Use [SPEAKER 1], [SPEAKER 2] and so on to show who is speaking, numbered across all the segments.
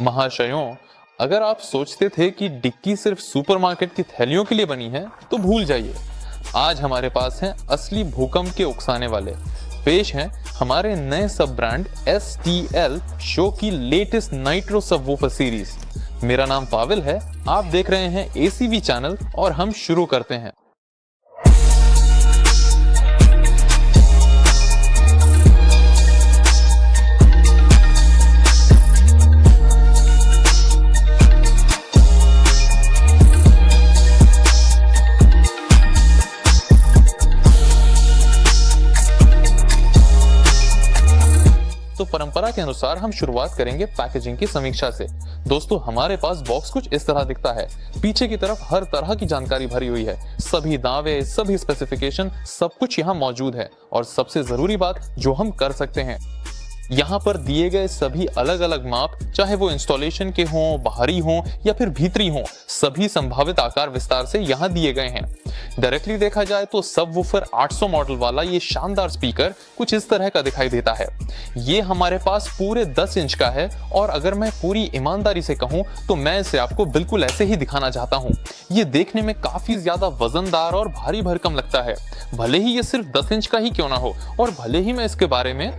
[SPEAKER 1] महाशयों, अगर आप सोचते थे कि डिक्की सिर्फ सुपरमार्केट की थैलियों के लिए बनी है तो भूल जाइए। आज हमारे पास हैं असली भूकंप के उकसाने वाले। पेश हैं हमारे नए सब ब्रांड STL शो की लेटेस्ट नाइट्रो सबवूफर सीरीज। मेरा नाम पाविल है, आप देख रहे हैं ACV चैनल और हम शुरू करते हैं। तो परंपरा के अनुसार हम शुरुआत करेंगे पैकेजिंग की समीक्षा से। दोस्तों, हमारे पास बॉक्स कुछ इस तरह दिखता है। पीछे की तरफ हर तरह की जानकारी भरी हुई है। सभी दावे, सभी स्पेसिफिकेशन, सब कुछ यहाँ मौजूद है। और सबसे जरूरी बात जो हम कर सकते हैं, यहाँ पर दिए गए सभी अलग अलग माप, चाहे वो इंस्टॉलेशन के हों, बाहरी हों या फिर भीतरी हों, सभी संभावित आकार विस्तार से यहाँ दिए गए हैं। डायरेक्टली देखा जाए तो सबवूफर 800 मॉडल वाला ये शानदार स्पीकर कुछ इस तरह का दिखाई देता है। ये हमारे पास पूरे 10 इंच का है और अगर मैं पूरी ईमानदारी से कहूँ तो मैं इसे आपको बिल्कुल ऐसे ही दिखाना चाहता हूँ। ये देखने में काफी ज्यादा वजनदार और भारी भरकम लगता है, भले ही ये सिर्फ 10 इंच का ही क्यों ना हो। और भले ही मैं इसके बारे में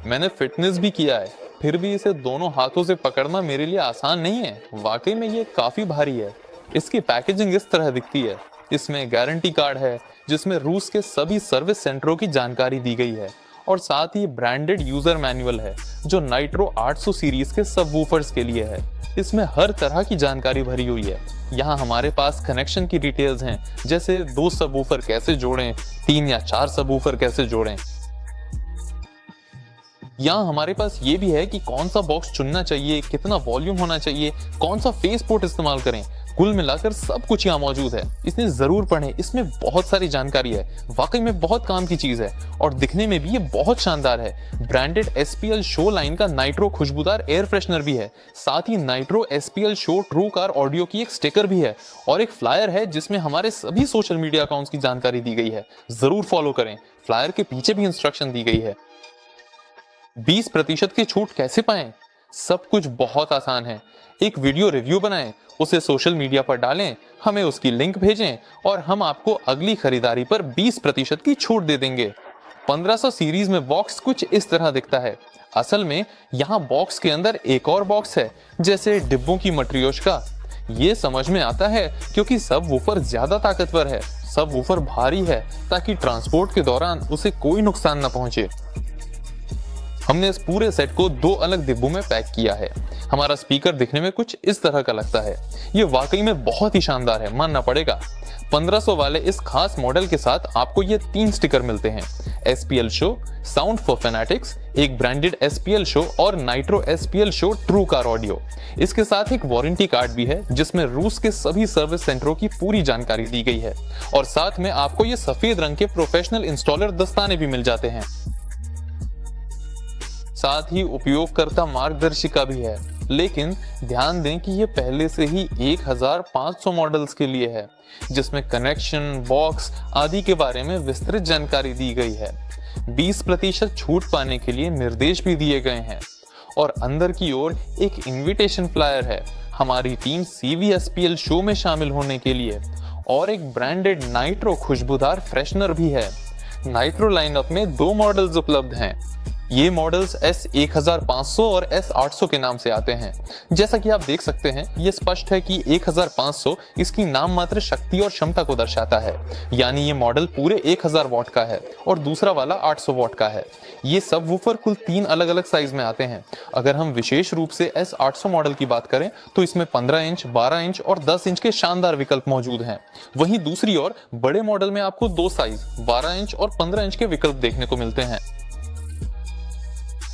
[SPEAKER 1] मैंने फिटनेस भी किया है, फिर भी इसे दोनों हाथों से पकड़ना मेरे लिए आसान नहीं है। वाकई में ये काफी भारी है। इसकी पैकेजिंग इस तरह दिखती है। इसमें गारंटी कार्ड है जिसमें रूस के सभी सर्विस सेंटरों की जानकारी दी गई है और साथ ही ब्रांडेड यूजर मैनुअल है जो नाइट्रो 800 सीरीज के सबवूफर्स के लिए है। इसमें हर तरह की जानकारी भरी हुई है। यहाँ हमारे पास कनेक्शन की डिटेल्स हैं, जैसे 2 सबवूफर कैसे जोड़ें, 3 या 4 सबवूफर कैसे जोड़ें। यहाँ हमारे पास ये भी है कि कौन सा बॉक्स चुनना चाहिए, कितना वॉल्यूम होना चाहिए, कौन सा फेस पोर्ट इस्तेमाल करें। कुल मिलाकर सब कुछ यहाँ मौजूद है। इसने जरूर पढ़ें, इसमें बहुत सारी जानकारी है। वाकई में बहुत काम की चीज है और दिखने में भी ये बहुत शानदार है। ब्रांडेड SPL शो लाइन का नाइट्रो खुशबूदार एयर फ्रेशनर भी है। साथ ही Nitro SPL show true car audio की एक स्टिकर भी है और एक फ्लायर है जिसमें हमारे सभी सोशल मीडिया अकाउंट्स की जानकारी दी गई है। जरूर फॉलो करें। फ्लायर के पीछे भी इंस्ट्रक्शन दी गई है। 20% की छूट कैसे पाएं? सब कुछ बहुत आसान है। एक वीडियो रिव्यू बनाएं, उसे सोशल मीडिया पर डालें, हमें उसकी लिंक भेजें और हम आपको अगली खरीदारी पर 20% की छूट दे देंगे। 1500 सीरीज में बॉक्स कुछ इस तरह दिखता है। असल में यहाँ बॉक्स के अंदर एक और बॉक्स है, जैसे डिब्बों की मट्रियोशका। ये समझ में आता है क्योंकि सबवूफर ज्यादा ताकतवर है, सबवूफर भारी है ताकि ट्रांसपोर्ट के दौरान उसे कोई नुकसान न पहुंचे। हमने इस पूरे सेट को 2 अलग डिब्बों में पैक किया है। हमारा स्पीकर दिखने में कुछ इस तरह का लगता है। ये वाकई में बहुत ही शानदार है, मानना पड़ेगा। 1500 वाले इस खास मॉडल के साथ आपको ये 3 स्टिकर मिलते हैं। SPL show, sound for fanatics, एक ब्रांडेड SPL शो और nitro SPL show true car audio. इसके साथ एक वारंटी कार्ड भी है जिसमें रूस के सभी सर्विस सेंटरों की पूरी जानकारी दी गई है और साथ में आपको ये सफेद रंग के प्रोफेशनल इंस्टॉलर दस्ताने भी मिल जाते हैं। साथ ही उपयोगकर्ता मार्गदर्शिका भी है, लेकिन ध्यान दें कि ये पहले से ही 1500 मॉडल्स के लिए है, जिसमें कनेक्शन, बॉक्स आदि के बारे में विस्तृत जानकारी दी गई है। 20% छूट पाने के लिए निर्देश भी दिए गए हैं और अंदर की ओर एक इनविटेशन फ्लायर है हमारी टीम CVSPL शो में शामिल होने के लिए और एक ब्रांडेड नाइट्रो खुशबूदार फ्रेशनर भी है। नाइट्रो लाइनअप में 2 मॉडल्स उपलब्ध हैं। ये मॉडल्स S1500 और S800 के नाम से आते हैं। जैसा कि आप देख सकते हैं, ये स्पष्ट है कि 1500 इसकी नाम मात्र शक्ति और क्षमता को दर्शाता है, यानी ये मॉडल पूरे 1000 वॉट का है और दूसरा वाला 800 वॉट का है। ये सबवूफर कुल 3 अलग अलग साइज में आते हैं। अगर हम विशेष रूप से S800 मॉडल की बात करें तो इसमें 15 इंच, 12 इंच और 10 इंच के शानदार विकल्प मौजूद हैं। वहीं दूसरी ओर बड़े मॉडल में आपको 2 साइज 12 इंच और 15 इंच के विकल्प देखने को मिलते हैं।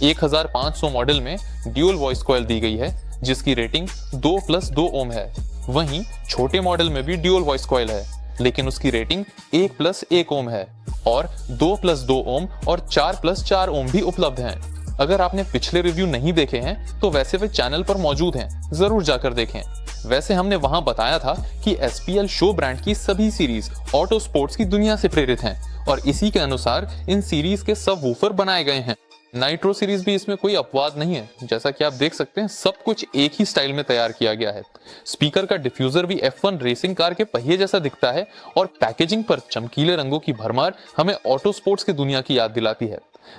[SPEAKER 1] 1500 मॉडल में ड्यूल वॉइस कॉइल दी गई है जिसकी रेटिंग 2+2 ओम है। वहीं छोटे मॉडल में भी ड्यूल वॉइस कॉइल है, लेकिन उसकी रेटिंग 1+1 ओम है और 2+2 ओम और 4+4 ओम भी उपलब्ध हैं। अगर आपने पिछले रिव्यू नहीं देखे हैं तो वैसे वे चैनल पर मौजूद हैं, जरूर जाकर देखें। वैसे हमने वहां बताया था कि SPL शो ब्रांड की सभी सीरीज ऑटो स्पोर्ट्स की दुनिया से प्रेरित हैं और इसी के अनुसार इन सीरीज के सबवूफर बनाए गए हैं। नाइट्रो सीरीज भी इसमें कोई अपवाद नहीं है। जैसा कि आप देख सकते हैं, सब कुछ एक ही स्टाइल में तैयार किया गया है। स्पीकर का डिफ्यूजर भी F1 रेसिंग कार के पहिए जैसा दिखता है और पैकेजिंग पर चमकीले रंगों की भरमार हमें ऑटो स्पोर्ट्स की दुनिया की याद दिलाती है।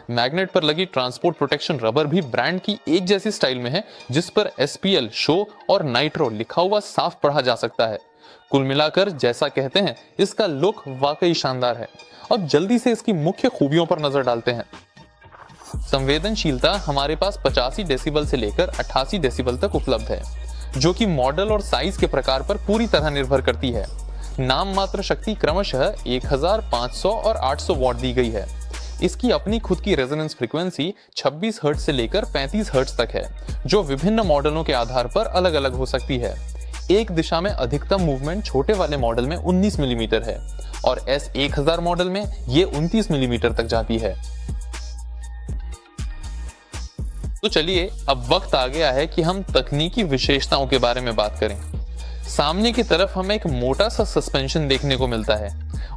[SPEAKER 1] मैग्नेट पर लगी ट्रांसपोर्ट प्रोटेक्शन रबर भी ब्रांड की एक जैसी स्टाइल में है, जिस पर SPL शो और नाइट्रो लिखा हुआ साफ पढ़ा जा सकता है। कुल मिलाकर जैसा कहते हैं, इसका लुक वाकई शानदार है। अब जल्दी से इसकी मुख्य खूबियों पर नजर डालते हैं। संवेदनशीलता हमारे पास 85 डेसिबल से लेकर 88 डेसिबल तक उपलब्ध है, जो कि मॉडल और साइज के प्रकार पर पूरी तरह निर्भर करती है। नाम मात्र शक्ति क्रमशः 1500 और 800 वॉट दी गई है। इसकी अपनी खुद की रेजोनेंस फ्रीक्वेंसी 26 हर्ट्ज से लेकर 35 हर्ट्ज तक है, जो विभिन्न मॉडलों के आधार पर अलग अलग हो सकती है। एक दिशा में अधिकतम मूवमेंट छोटे वाले मॉडल में 19 मिलीमीटर है और S1000 मॉडल में ये 29 मिलीमीटर तक जाती है। तो चलिए, अब वक्त आ गया है कि हम तकनीकी विशेषताओं के बारे में बात करें। सामने की तरफ हमें एक मोटा सा सस्पेंशन देखने को मिलता है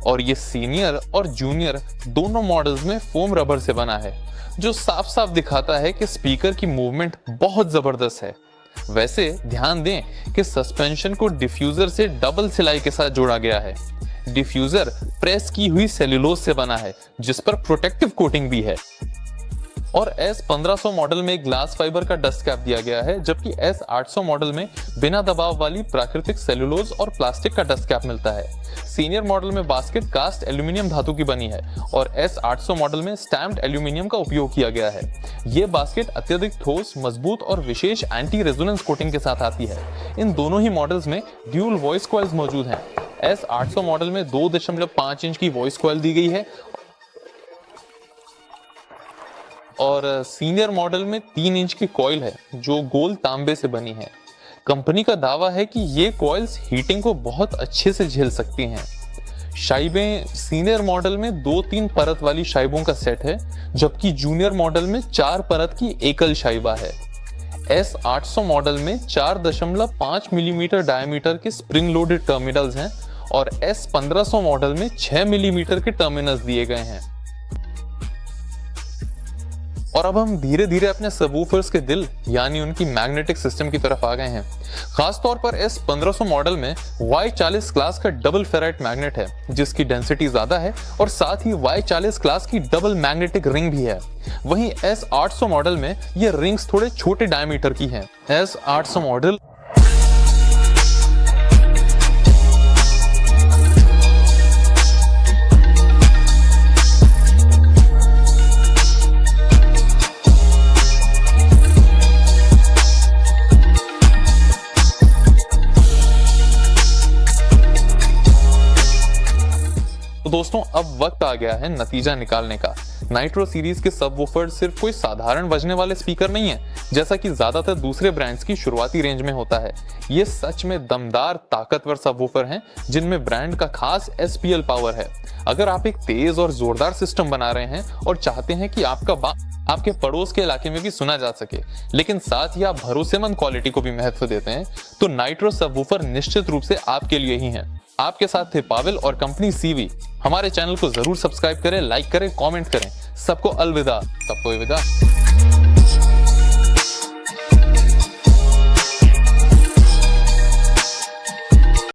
[SPEAKER 1] और ये सीनियर और जूनियर दोनों मॉडल्स में फोम रबर से बना है, जो साफ साफ दिखाता है कि स्पीकर की मूवमेंट बहुत जबरदस्त है। वैसे ध्यान दें कि सस्पेंशन को डिफ्यूजर से डबल सिलाई के साथ जोड़ा गया है। डिफ्यूजर प्रेस की हुई सेल्यूलोज से बना है, जिस पर प्रोटेक्टिव कोटिंग भी है। और S1500 मॉडल में ग्लास फाइबर का डस्ट कैप दिया गया है, जबकि S800 मॉडल में बिना दबाव वाली प्राकृतिक सेल्यूलोज और प्लास्टिक का डस्ट कैप मिलता है। सीनियर मॉडल में बास्केट कास्ट एल्यूमिनियम धातु की बनी है और S800 मॉडल में स्टैम्प्ड एल्यूमिनियम का उपयोग किया गया है। ये बास्केट अत्यधिक ठोस, मजबूत और विशेष एंटी रेजोनेंस कोटिंग के साथ आती है। इन दोनों ही मॉडल्स में ड्यूल वॉइस कॉइल्स मौजूद हैं। S800 मॉडल में 2.5 इंच की वॉइस कॉइल दी गई है और सीनियर मॉडल में 3 इंच की कॉइल है, जो गोल तांबे से बनी है। कंपनी का दावा है कि ये कॉइल्स हीटिंग को बहुत अच्छे से झेल सकती हैं। शाइबें सीनियर मॉडल में 2-3 परत वाली शाइबों का सेट है, जबकि जूनियर मॉडल में 4 परत की एकल शाइबा है। S800 मॉडल में 4.5 मिलीमीटर डायमीटर के स्प्रिंग लोडेड टर्मिनल्स हैं और S1500 मॉडल में 6 मिलीमीटर के टर्मिनल्स दिए गए हैं। और अब हम धीरे धीरे अपने सबवूफर्स के दिल यानी उनकी मैग्नेटिक सिस्टम की तरफ आ गए हैं। खासतौर पर S1500 मॉडल में Y40 क्लास का डबल फेराइट मैग्नेट है, जिसकी डेंसिटी ज्यादा है और साथ ही Y40 क्लास की डबल मैग्नेटिक रिंग भी है। वहीं S800 मॉडल में ये रिंग्स थोड़े छोटे डायमीटर की हैं। S800 मॉडल तो दोस्तों, अब वक्त आ गया है नतीजा निकालने का। नाइट्रो सीरीज के सबवूफर सिर्फ कोई साधारण बजने वाले स्पीकर नहीं है, जैसा कि ज्यादातर दूसरे ब्रांड्स की शुरुआती रेंज में होता है। ये सच में दमदार, ताकतवर सबवूफर हैं, जिनमें ब्रांड का खास SPL पावर है। अगर आप एक तेज और जोरदार सिस्टम बना रहे हैं और चाहते हैं कि आपके पड़ोस के इलाके में भी सुना जा सके, लेकिन साथ ही आप भरोसेमंद क्वालिटी को भी महत्व देते हैं, तो नाइट्रो सबवूफर निश्चित रूप से आपके लिए ही हैं। आपके साथ थे पावेल और कंपनी CV। हमारे चैनल को जरूर सब्सक्राइब करें, लाइक करें, कमेंट करें। सबको अलविदा, सबको अलविदा।